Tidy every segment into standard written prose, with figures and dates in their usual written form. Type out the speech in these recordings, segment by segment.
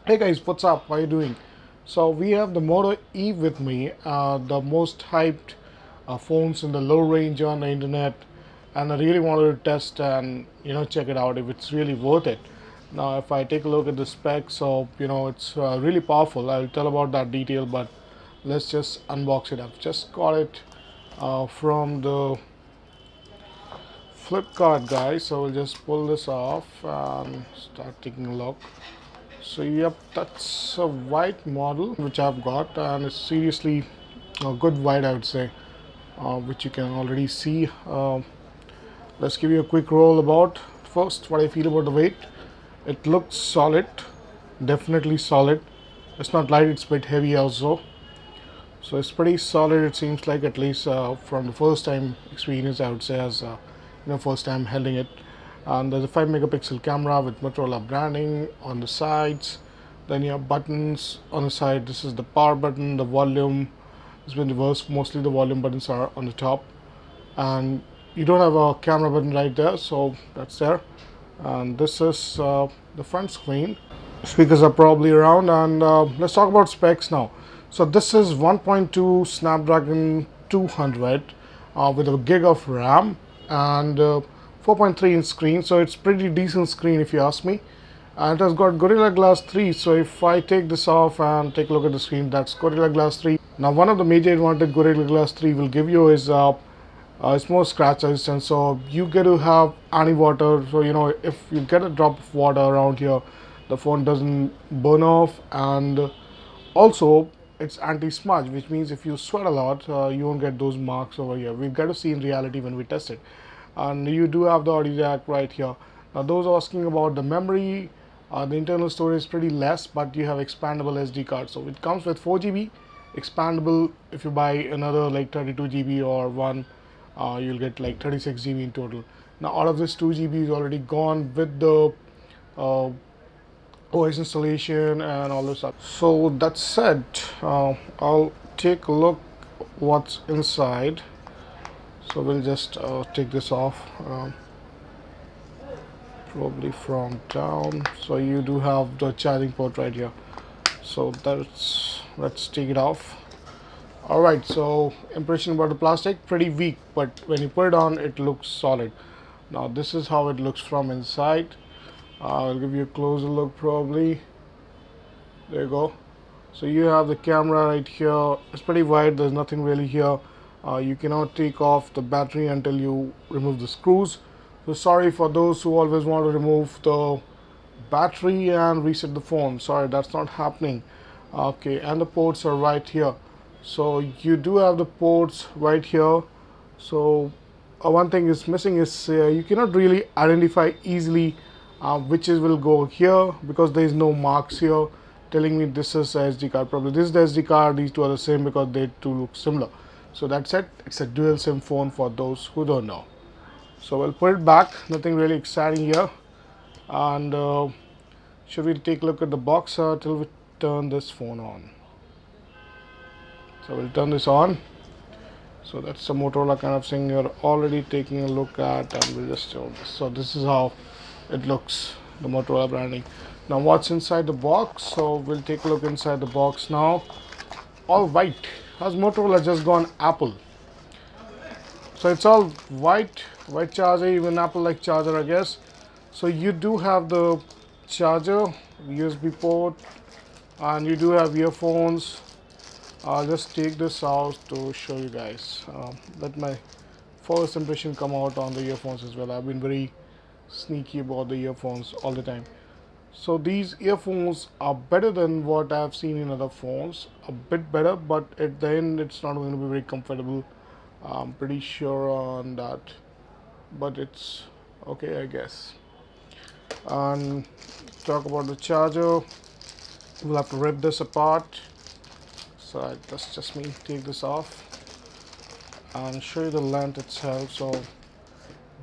Hey guys, what's up? How are you doing? So we have the Moto E with me, the most hyped phones in the low range on the internet, and I really wanted to test and check it out if it's really worth it. Now, if I take a look at the specs, so it's really powerful. I'll tell about that detail, but let's just unbox it. I've just got it from the Flipkart guys, so we'll just pull this off and start taking a look. So yep, that's a white model which I've got, and it's seriously a good white, I would say, which you can already see. Let's give you a quick roll about first what I feel about the weight. It looks solid, definitely solid. It's not light; it's a bit heavy also. So it's pretty solid. It seems like, at least from the first time experience, I would say, as first time holding it. And there's a 5 megapixel camera with Motorola branding on the sides. Then you have buttons on the side. This is the power button, the volume has been reversed. Mostly the volume buttons are on the top, and you don't have a camera button right there, so that's there. And this is the front screen. Speakers are probably around, and let's talk about specs now. So this is 1.2 Snapdragon 200 with a gig of RAM and 4.3 inch screen, so it's pretty decent screen if you ask me. And it has got Gorilla Glass 3, so if I take this off and take a look at the screen, that's Gorilla Glass 3. Now one of the major advantage Gorilla Glass 3 will give you is it's more scratch resistant, so you get to have any water, so if you get a drop of water around here, the phone doesn't burn off. And also it's anti-smudge, which means if you sweat a lot, you won't get those marks over here. We've got to see in reality when we test it. And you do have the audio jack right here. Now those asking about the memory, the internal storage is pretty less, but you have expandable SD card, so it comes with 4 GB expandable. If you buy another like 32 GB or one, you'll get like 36 GB in total. Now out of this, 2 GB is already gone with the uh, OS installation and all this stuff. So that said, I'll take a look what's inside. So we'll just take this off, probably from down. So you do have the charging port right here, so let's take it off. All right, so impression about the plastic, pretty weak, but when you put it on, it looks solid. Now this is how it looks from inside. I'll give you a closer look probably. There you go. So you have the camera right here. It's pretty wide, there's nothing really here. You cannot take off the battery until you remove the screws. So sorry for those who always want to remove the battery and reset the phone. Sorry, that's not happening. Okay, and the ports are right here. So you do have the ports right here. So one thing is missing is you cannot really identify easily which will go here, because there is no marks here telling me this is a SD card. Probably this is the SD card, these two are the same because they two look similar. So that's it. It's a dual SIM phone for those who don't know. So we'll put it back. Nothing really exciting here. And should we take a look at the box till we turn this phone on? So we'll turn this on. So that's the Motorola kind of thing you're already taking a look at, and we'll just show this. So this is how it looks, the Motorola branding. Now what's inside the box? So we'll take a look inside the box now. All white. Has Motorola just gone Apple? So it's all white charger, even Apple like charger, I guess. So you do have the charger, USB port, and you do have earphones. I'll just take this out to show you guys. Let my first impression come out on the earphones as well. I've been very sneaky about the earphones all the time. So these earphones are better than what I've seen in other phones, a bit better, but at the end it's not going to be very comfortable. I'm pretty sure on that, but it's okay, I guess. And talk about the charger, we'll have to rip this apart. So that's just me take this off and show you the length itself. So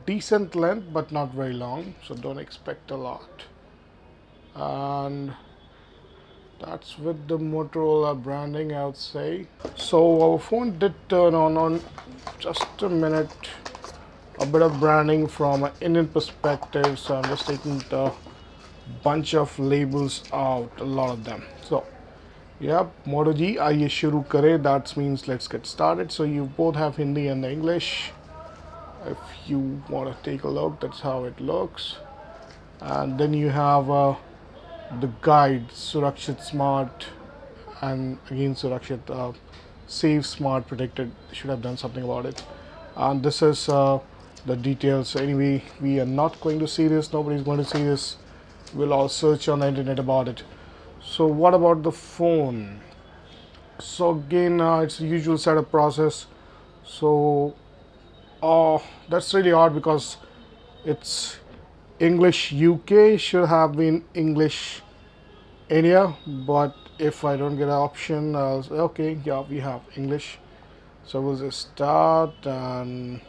decent length, but not very long, so don't expect a lot. And that's with the Motorola branding, I would say. So our phone did turn on just a minute. A bit of branding from an Indian perspective, so I'm just taking the bunch of labels out, a lot of them. So yep, Moto G, आइए शुरू करें. That means let's get started. So you both have Hindi and English. If you want to take a look, that's how it looks. And then you have the guide, Surakshit Smart, and again Surakshit, Safe, Smart, Protected. Should have done something about it. And this is the details. Anyway, we are not going to see this. Nobody's going to see this. We'll all search on the internet about it. So what about the phone? So again, it's the usual setup process. So that's really odd because it's English UK, should have been English India, but if I don't get an option, I'll say okay, yeah, we have English. So we'll just start, and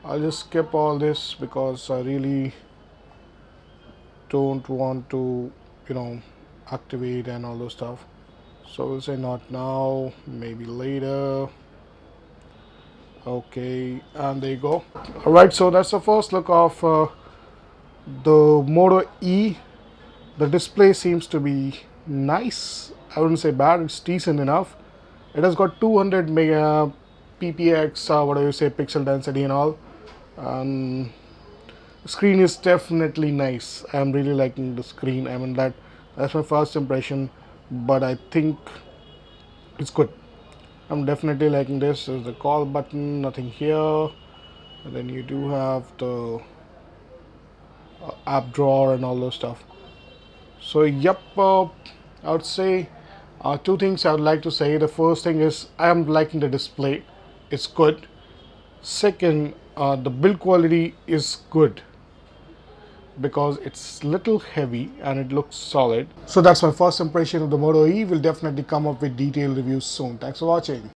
I'll just skip all this because I really don't want to, activate and all those stuff. So we'll say not now, maybe later. Okay, and there you go. All right, so that's the first look of the Moto E. The display seems to be nice. I wouldn't say bad, it's decent enough. It has got 200 mega ppx, whatever you say, pixel density and all. The screen is definitely nice. I'm really liking the screen. I mean, that's my first impression, but I think it's good. I'm definitely liking this. There's the call button, nothing here. And then you do have the app drawer and all those stuff. So yep, I would say two things I would like to say. The first thing is I am liking the display. It's good. Second, the build quality is good because it's little heavy and it looks solid. So that's my first impression of the Moto E. We'll definitely come up with detailed reviews soon. Thanks for watching.